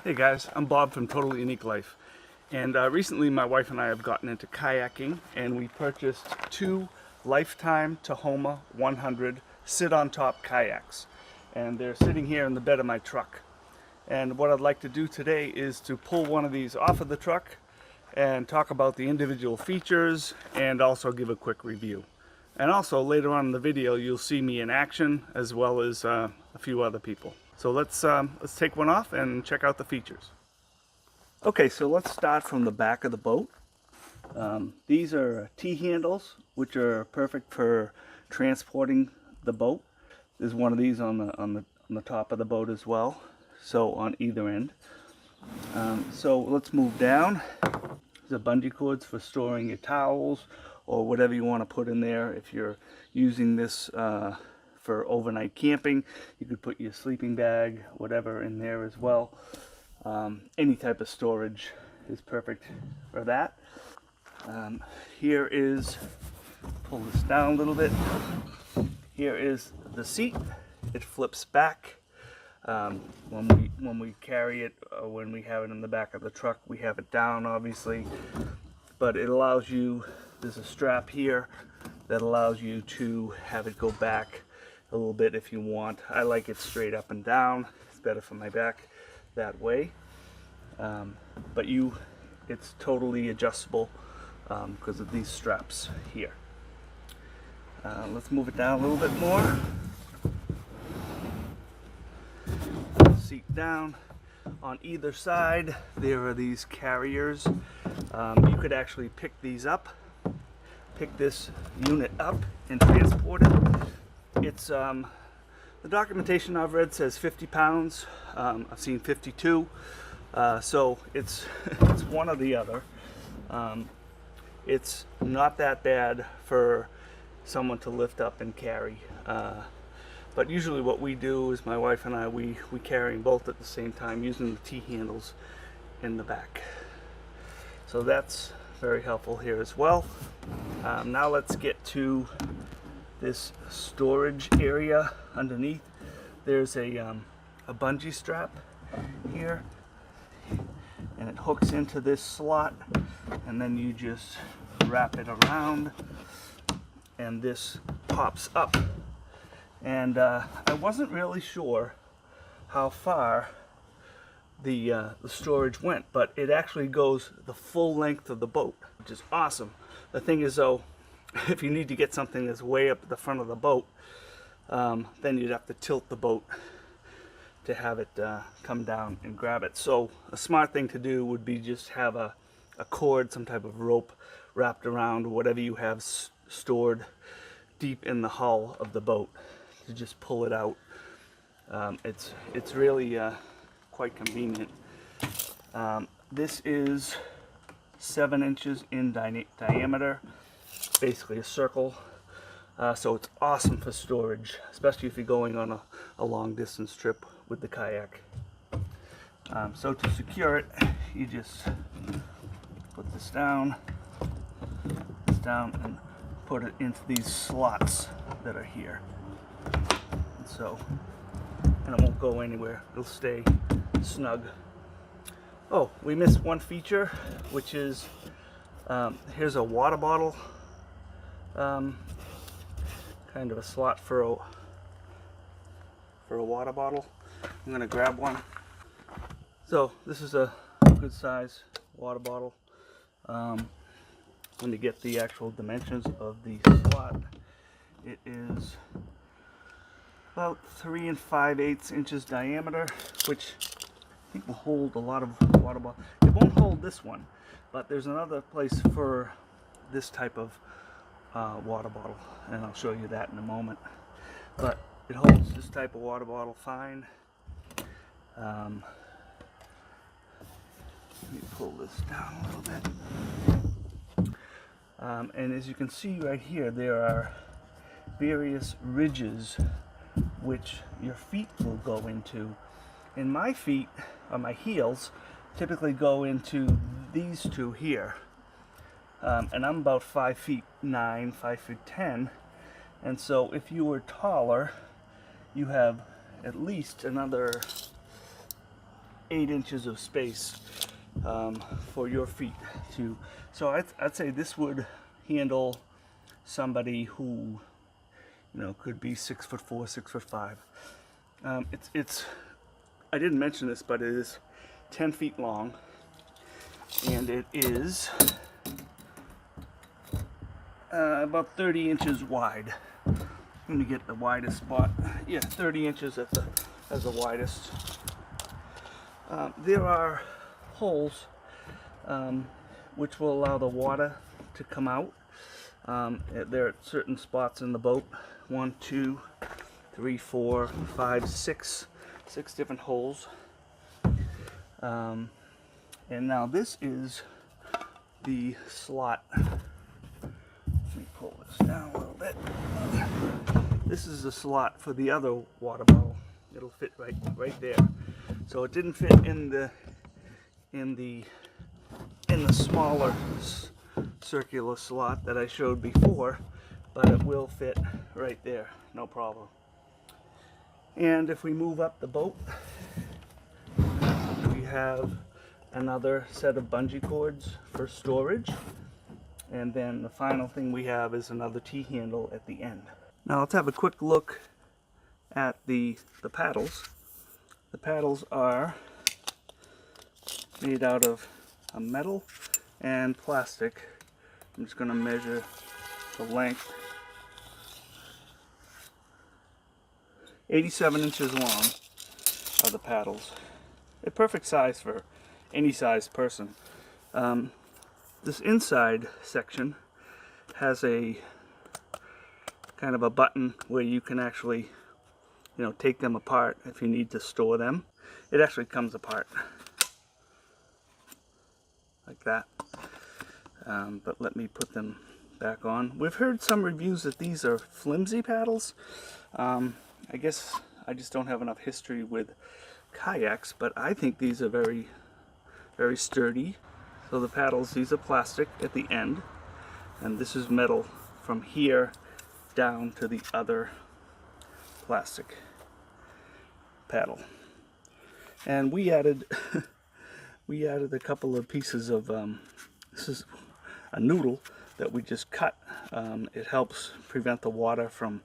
Hey guys, I'm Bob from Totally Unique Life, and recently my wife and I have gotten into kayaking, and we purchased two Lifetime Tahoma 100 sit-on-top kayaks, and they're sitting here in the bed of my truck. And what I'd like to do today is to pull one of these off of the truck and talk about the individual features and also give a quick review. And also later on in the video you'll see me in action as well as a few other people. So let's take one off and check out the features. Okay, so let's start from the back of the boat. These are T-handles, which are perfect for transporting the boat. There's one of these on the top of the boat as well, so on either end. So let's move down. There's bungee cords for storing your towels or whatever you want to put in there. If you're using this for overnight camping, you could put your sleeping bag, whatever, in there as well. Any type of storage is perfect for that. Here is, pull this down a little bit. Here is the seat. It flips back. When we carry it, when we have it in the back of the truck, we have it down obviously, but it allows you, there's a strap here that allows you to have it go back a little bit if you want. I like it straight up and down. It's better for my back that way. But it's totally adjustable because of these straps here. Let's move it down a little bit more. Seat down. On either side there are these carriers. You could actually pick these up, pick this unit up and transport it. It's the documentation I've read says 50 pounds. I've seen 52, so it's it's one or the other. It's not that bad for someone to lift up and carry, but usually what we do is my wife and I, we carry them both at the same time using the T-handles in the back. So that's very helpful here as well. Now let's get to this storage area underneath. There's a bungee strap here, and it hooks into this slot, and then you just wrap it around and this pops up. And I wasn't really sure how far the storage went, but it actually goes the full length of the boat, which is awesome. The thing is though, if you need to get something that's way up at the front of the boat, then you'd have to tilt the boat to have it come down and grab it. So a smart thing to do would be just have a cord, some type of rope wrapped around whatever you have stored deep in the hull of the boat to just pull it out. It's really quite convenient. This is 7 inches in diameter, basically a circle, so it's awesome for storage, especially if you're going on a long distance trip with the kayak. So to secure it, you just put this down and put it into these slots that are here. And it won't go anywhere, it'll stay snug. Oh, we missed one feature, which is here's a water bottle, kind of a slot for a water bottle. I'm gonna grab one. So this is a good size water bottle. When you get the actual dimensions of the slot, it is about 3 5/8 inches diameter, which I think will hold a lot of water bottle. It won't hold this one, but there's another place for this type of water bottle, and I'll show you that in a moment. But it holds this type of water bottle fine. Let me pull this down a little bit. And as you can see right here, there are various ridges which your feet will go into. And my feet, or my heels, typically go into these two here. And I'm about 5'9", 5'10", and so if you were taller, you have at least another 8 inches of space for your feet to. So I'd say this would handle somebody who, you know, could be 6'4", 6'5". It's I didn't mention this, but it is 10 feet long, and it is about 30 inches wide. Let me get the widest spot. Yeah, 30 inches at the widest. There are holes which will allow the water to come out. There are certain spots in the boat. 1, 2, 3, 4, 5, 6 different holes. And now this is the slot. Let me pull this down a little bit. This is the slot for the other water bottle. It'll fit right there. So it didn't fit in the smaller circular slot that I showed before, but it will fit right there, no problem. And if we move up the boat, we have another set of bungee cords for storage, and then the final thing we have is another T-handle at the end. Now let's have a quick look at the paddles. The paddles are made out of a metal and plastic. I'm just going to measure the length. 87 inches long are the paddles. A perfect size for any size person. This inside section has a kind of a button where you can actually, you know, take them apart if you need to store them. It actually comes apart like that. But let me put them back on. We've heard some reviews that these are flimsy paddles. I guess I just don't have enough history with kayaks, but I think these are very, very sturdy. So the paddles, these are plastic at the end, and this is metal from here down to the other plastic paddle. And we added a couple of pieces of this is a noodle that we just cut. It helps prevent the water from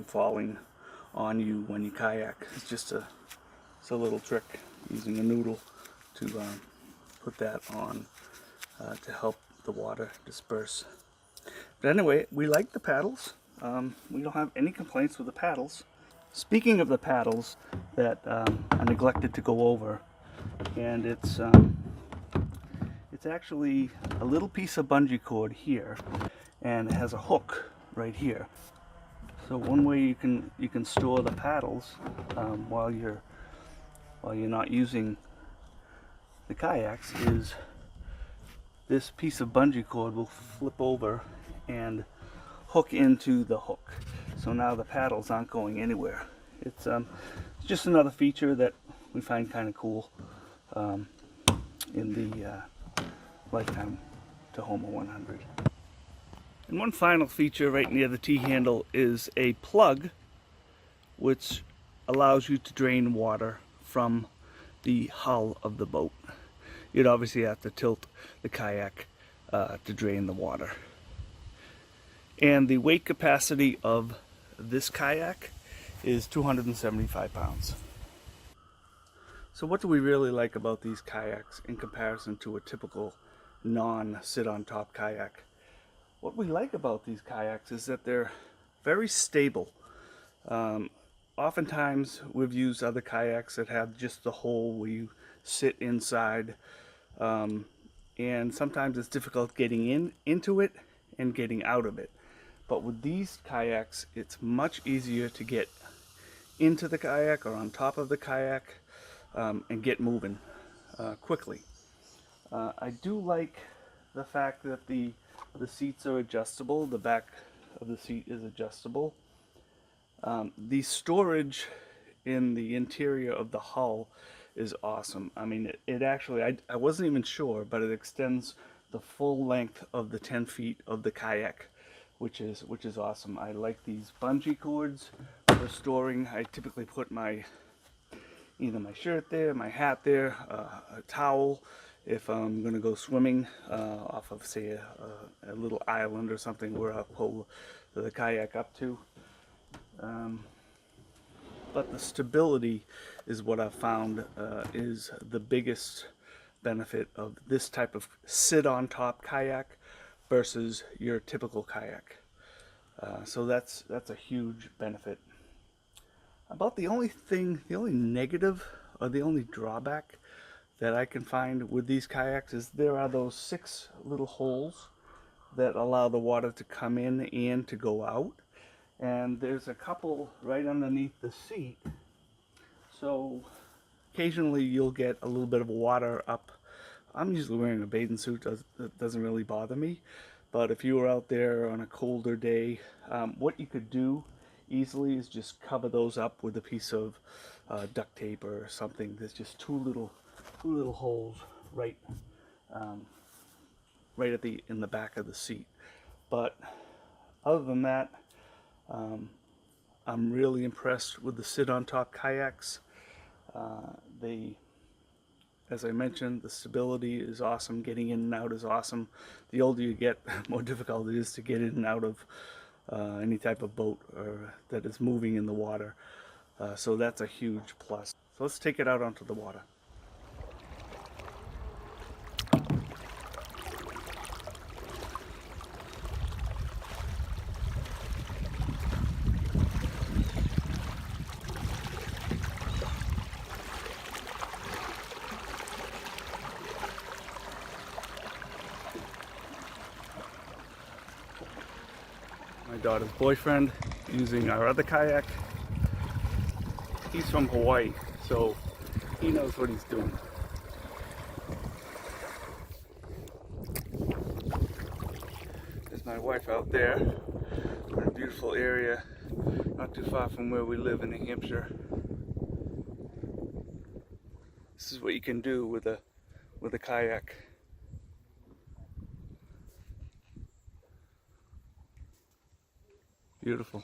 falling on you when you kayak. It's just a little trick, using a noodle to put that on to help the water disperse. But anyway, we like the paddles. We don't have any complaints with the paddles. Speaking of the paddles that I neglected to go over, and it's actually a little piece of bungee cord here, and it has a hook right here. So one way you can store the paddles while you're not using the kayaks is this piece of bungee cord will flip over and hook into the hook. So now the paddles aren't going anywhere. It's just another feature that we find kind of cool in the Lifetime Tahoma 100. And one final feature right near the T-handle is a plug which allows you to drain water from the hull of the boat. You'd obviously have to tilt the kayak to drain the water. And the weight capacity of this kayak is 275 pounds. So what do we really like about these kayaks in comparison to a typical non-sit-on-top kayak? What we like about these kayaks is that they're very stable. Oftentimes we've used other kayaks that have just the hole where you sit inside, and sometimes it's difficult getting into it and getting out of it. But with these kayaks, it's much easier to get into the kayak or on top of the kayak and get moving quickly. I do like the fact that the seats are adjustable. The back of the seat is adjustable. The storage in the interior of the hull is awesome. I mean, it actually, I wasn't even sure, but it extends the full length of the 10 feet of the kayak, which is awesome. I like these bungee cords for storing. I typically put my either my shirt there, my hat there, a towel if I'm going to go swimming off of, say, a little island or something where I'll pull the kayak up to. But the stability is what I've found is the biggest benefit of this type of sit-on-top kayak versus your typical kayak. So that's a huge benefit. About the only negative or the only drawback that I can find with these kayaks is there are those 6 little holes that allow the water to come in and to go out. And there's a couple right underneath the seat. So occasionally you'll get a little bit of water up. I'm usually wearing a bathing suit, it doesn't really bother me. But if you were out there on a colder day, what you could do easily is just cover those up with a piece of duct tape or something. There's just two little holes right right in the back of the seat. But other than that, I'm really impressed with the sit-on-top kayaks. As I mentioned, the stability is awesome. Getting in and out is awesome. The older you get, the more difficult it is to get in and out of any type of boat that is moving in the water. So that's a huge plus. So let's take it out onto the water. My daughter's boyfriend using our other kayak. He's from Hawaii, so he knows what he's doing. There's my wife out there in a beautiful area not too far from where we live in New Hampshire. This is what you can do with a kayak. Beautiful.